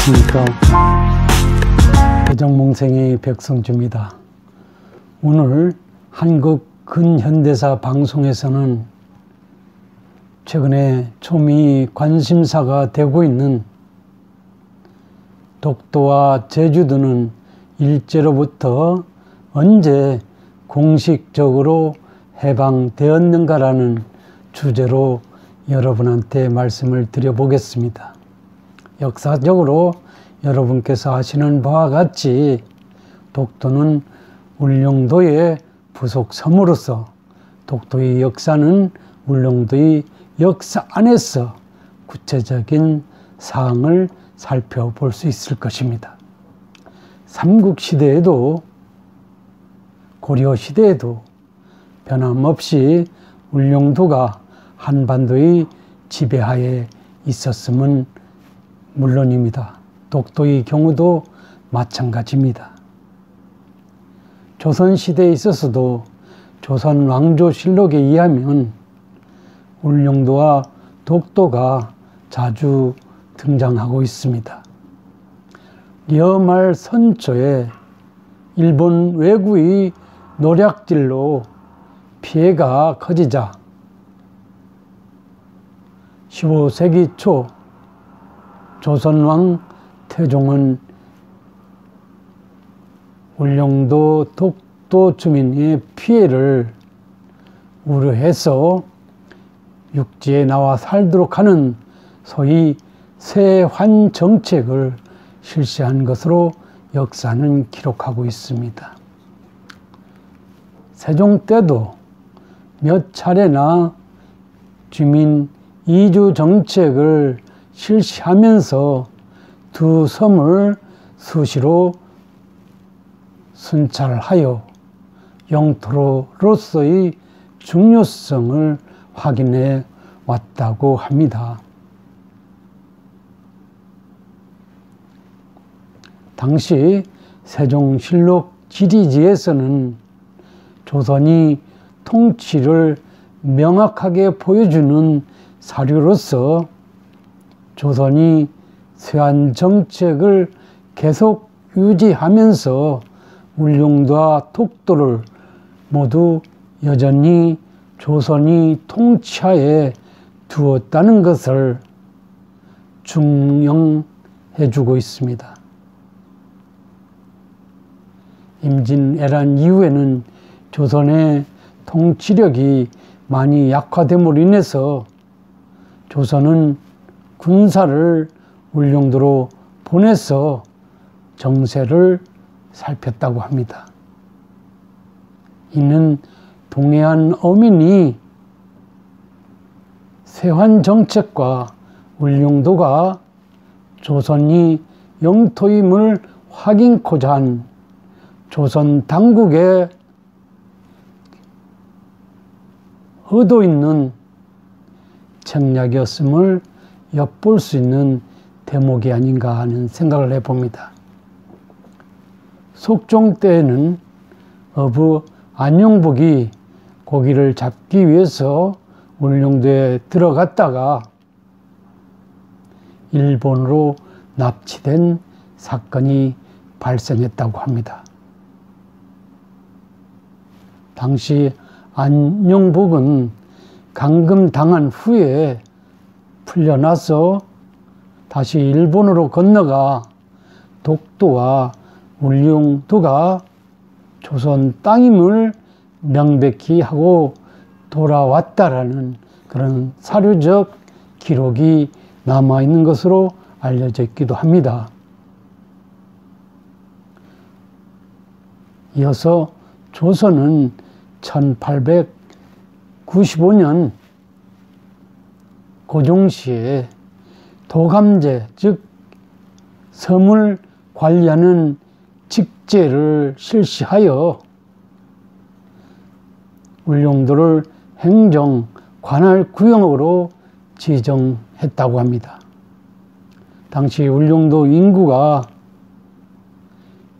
안녕하십니까. 대정몽생의 백성주입니다. 오늘 한국 근현대사 방송에서는 최근에 초미 관심사가 되고 있는 독도와 제주도는 일제로부터 언제 공식적으로 해방되었는가라는 주제로 여러분한테 말씀을 드려보겠습니다. 역사적으로 여러분께서 아시는 바와 같이 독도는 울릉도의 부속 섬으로서 독도의 역사는 울릉도의 역사 안에서 구체적인 사항을 살펴볼 수 있을 것입니다. 삼국시대에도 고려시대에도 변함없이 울릉도가 한반도의 지배하에 있었음은 물론입니다. 독도의 경우도 마찬가지입니다. 조선시대에 있어서도 조선왕조실록에 의하면 울릉도와 독도가 자주 등장하고 있습니다. 려말 선초에 일본 왜구의 노략질로 피해가 커지자 15세기 초 조선왕 태종은 울릉도 독도 주민의 피해를 우려해서 육지에 나와 살도록 하는 소위 세환 정책을 실시한 것으로 역사는 기록하고 있습니다. 세종 때도 몇 차례나 주민 이주 정책을 실시하면서 두 섬을 수시로 순찰하여 영토로서의 중요성을 확인해 왔다고 합니다. 당시 세종실록 지리지에서는 조선이 통치를 명확하게 보여주는 사료로서 조선이 세환 정책을 계속 유지하면서 울릉도와 독도를 모두 여전히 조선이 통치하에 두었다는 것을 증명해주고 있습니다. 임진왜란 이후에는 조선의 통치력이 많이 약화됨으로 인해서 조선은 군사를 울릉도로 보내서 정세를 살폈다고 합니다. 이는 동해안 어민이 세환 정책과 울릉도가 조선이 영토임을 확인코자 한 조선 당국의 의도 있는 책략이었음을 엿볼 수 있는 대목이 아닌가 하는 생각을 해봅니다. 속종 때에는 어부 안용복이 고기를 잡기 위해서 울릉도에 들어갔다가 일본으로 납치된 사건이 발생했다고 합니다. 당시 안용복은 감금당한 후에 풀려나서 다시 일본으로 건너가 독도와 울릉도가 조선 땅임을 명백히 하고 돌아왔다라는 그런 사료적 기록이 남아있는 것으로 알려져 있기도 합니다. 이어서 조선은 1895년 고종시에 도감제, 즉 섬을 관리하는 직제를 실시하여 울릉도를 행정 관할 구역으로 지정했다고 합니다. 당시 울릉도 인구가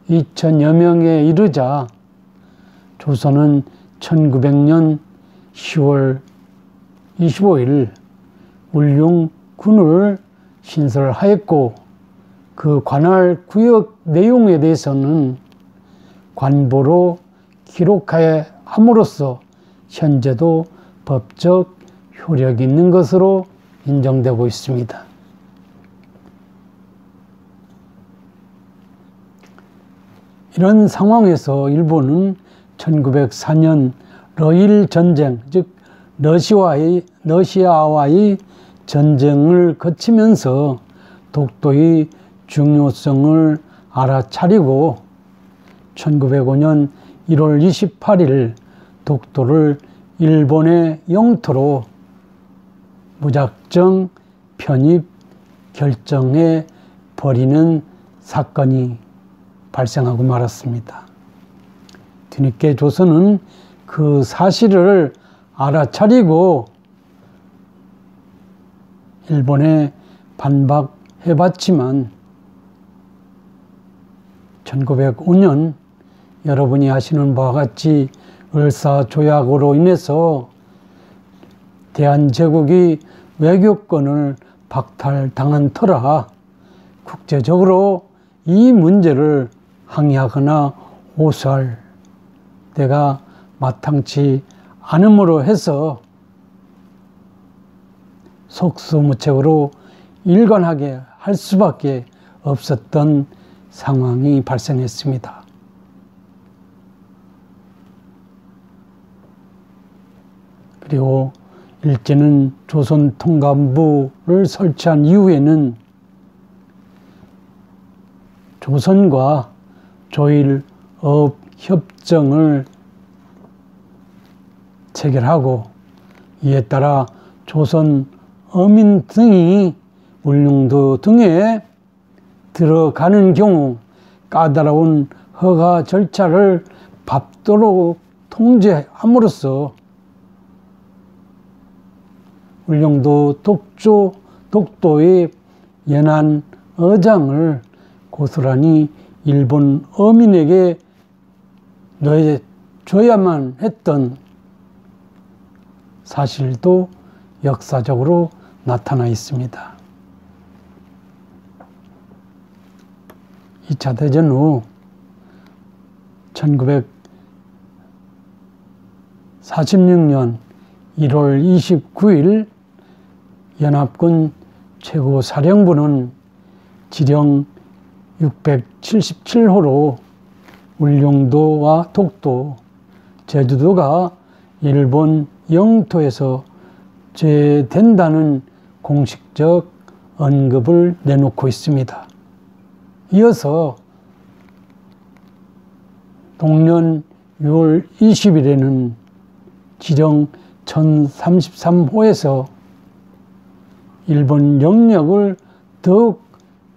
2,000여 명에 이르자 조선은 1900년 10월 25일 울릉군을 신설하였고 그 관할 구역 내용에 대해서는 관보로 기록하여 함으로써 현재도 법적 효력이 있는 것으로 인정되고 있습니다. 이런 상황에서 일본은 1904년 러일 전쟁, 즉 러시아와의 전쟁을 거치면서 독도의 중요성을 알아차리고 1905년 1월 28일 독도를 일본의 영토로 무작정 편입 결정해 버리는 사건이 발생하고 말았습니다. 뒤늦게 조선은 그 사실을 알아차리고 일본에 반박해봤지만 1905년 여러분이 아시는 바와 같이 을사조약으로 인해서 대한제국이 외교권을 박탈당한 터라 국제적으로 이 문제를 항의하거나 호소할 때가 마땅치 않음으로 해서 속수무책으로 일관하게 할 수밖에 없었던 상황이 발생했습니다. 그리고 일제는 조선통감부를 설치한 이후에는 조선과 조일업협정을 체결하고 이에 따라 조선 어민 등이 울릉도 등에 들어가는 경우 까다로운 허가 절차를 밟도록 통제함으로써 울릉도 독도의 연안 어장을 고스란히 일본 어민에게 넣어줘야만 했던 사실도 역사적으로 나타나 있습니다. 2차 대전 후 1946년 1월 29일 연합군 최고사령부는 지령 677호로 울릉도와 독도, 제주도가 일본 영토에서 제외된다는 공식적 언급을 내놓고 있습니다. 이어서 동년 6월 20일에는 지령 1033호에서 일본 영역을 더욱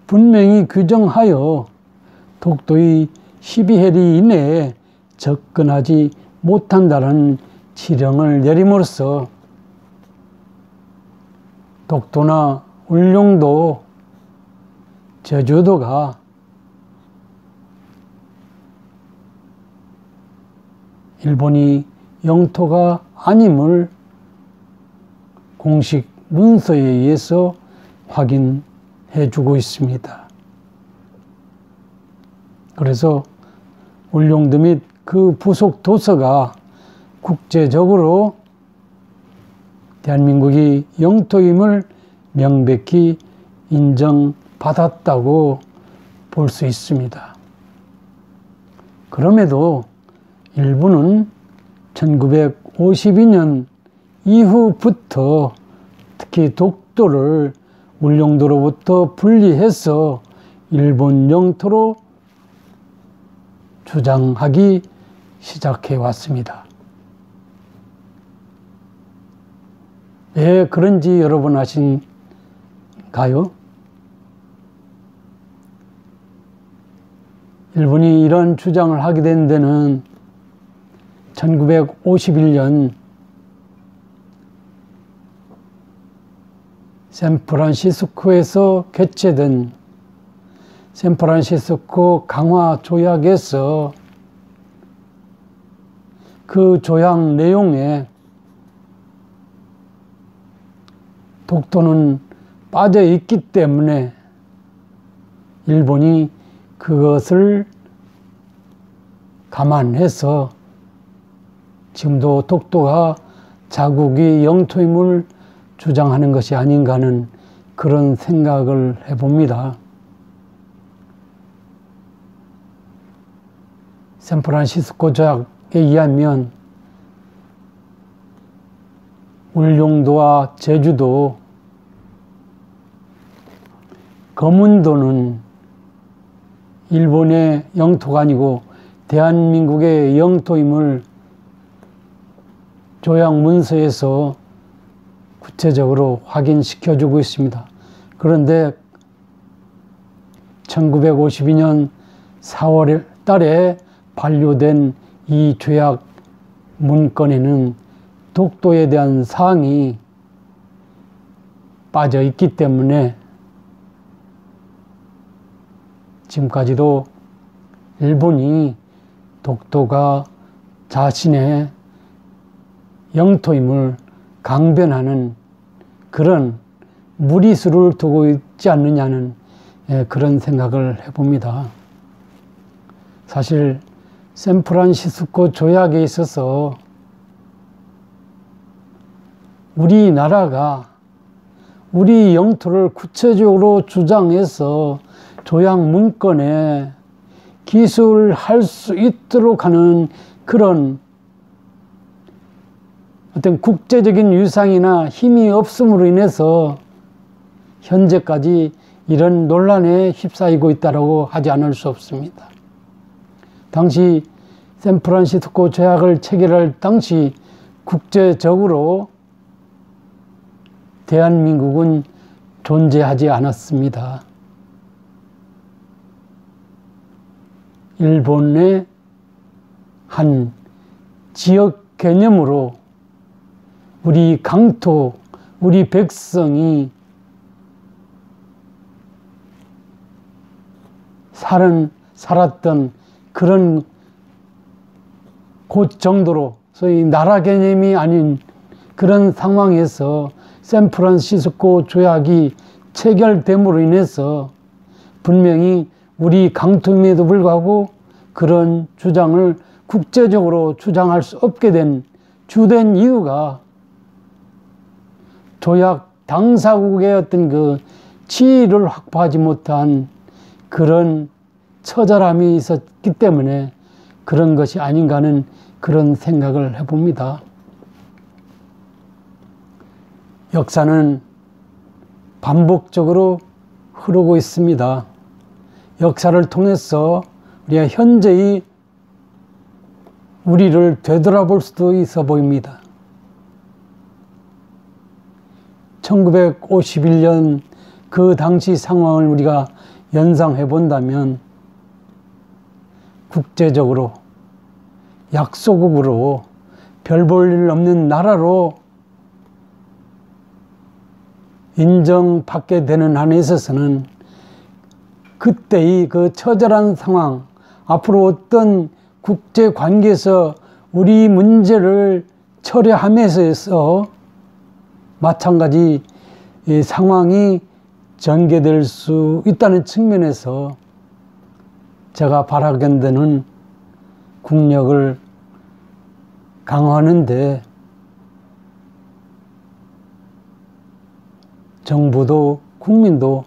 분명히 규정하여 독도의 12해리 이내에 접근하지 못한다는 지령을 내림으로써 독도나 울릉도, 제주도가 일본이 영토가 아님을 공식 문서에 의해서 확인해주고 있습니다. 그래서 울릉도 및 그 부속 도서가 국제적으로 대한민국이 영토임을 명백히 인정받았다고 볼 수 있습니다. 그럼에도 일본은 1952년 이후부터 특히 독도를 울릉도로부터 분리해서 일본 영토로 주장하기 시작해 왔습니다. 왜 그런지 여러분 아신가요? 일본이 이런 주장을 하게 된 데는 1951년 샌프란시스코에서 개최된 샌프란시스코 강화 조약에서 그 조약 내용에 독도는 빠져 있기 때문에 일본이 그것을 감안해서 지금도 독도가 자국의 영토임을 주장하는 것이 아닌가 하는 그런 생각을 해봅니다. 샌프란시스코 조약에 의하면 울릉도와 제주도, 거문도는 일본의 영토가 아니고 대한민국의 영토임을 조약 문서에서 구체적으로 확인시켜주고 있습니다. 그런데 1952년 4월 달에 반려된 이 조약 문건에는 독도에 대한 사항이 빠져 있기 때문에 지금까지도 일본이 독도가 자신의 영토임을 강변하는 그런 무리수를 두고 있지 않느냐는 그런 생각을 해봅니다. 사실 샌프란시스코 조약에 있어서 우리나라가 우리 영토를 구체적으로 주장해서 조약 문건에 기술할 수 있도록 하는 그런 어떤 국제적인 위상이나 힘이 없음으로 인해서 현재까지 이런 논란에 휩싸이고 있다고 하지 않을 수 없습니다. 당시 샌프란시스코 조약을 체결할 당시 국제적으로 대한민국은 존재하지 않았습니다. 일본의 한 지역 개념으로 우리 강토, 우리 백성이 살았던 그런 곳 정도로 소위 나라 개념이 아닌 그런 상황에서 샌프란시스코 조약이 체결됨으로 인해서 분명히 우리 강토임에도 불구하고 그런 주장을 국제적으로 주장할 수 없게 된 주된 이유가 조약 당사국의 어떤 그 지위를 확보하지 못한 그런 처절함이 있었기 때문에 그런 것이 아닌가 하는 그런 생각을 해봅니다. 역사는 반복적으로 흐르고 있습니다. 역사를 통해서 우리가 현재의 우리를 되돌아볼 수도 있어 보입니다. 1951년 그 당시 상황을 우리가 연상해 본다면 국제적으로 약소국으로 별 볼 일 없는 나라로 인정받게 되는 한에 있어서는 그때의 그 처절한 상황, 앞으로 어떤 국제관계에서 우리 문제를 처리하면서 마찬가지 이 상황이 전개될 수 있다는 측면에서 제가 바라건대는 국력을 강화하는데 정부도 국민도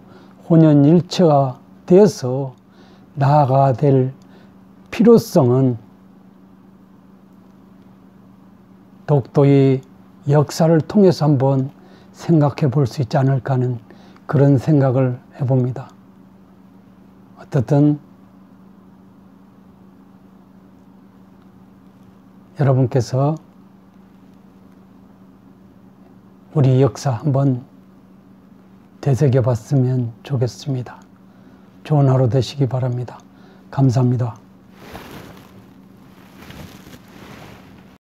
혼연일체가 되어서 나아가야 될 필요성은 독도의 역사를 통해서 한번 생각해 볼 수 있지 않을까 하는 그런 생각을 해봅니다. 어떻든 여러분께서 우리 역사 한번 되새겨 봤으면 좋겠습니다. 좋은 하루 되시기 바랍니다. 감사합니다.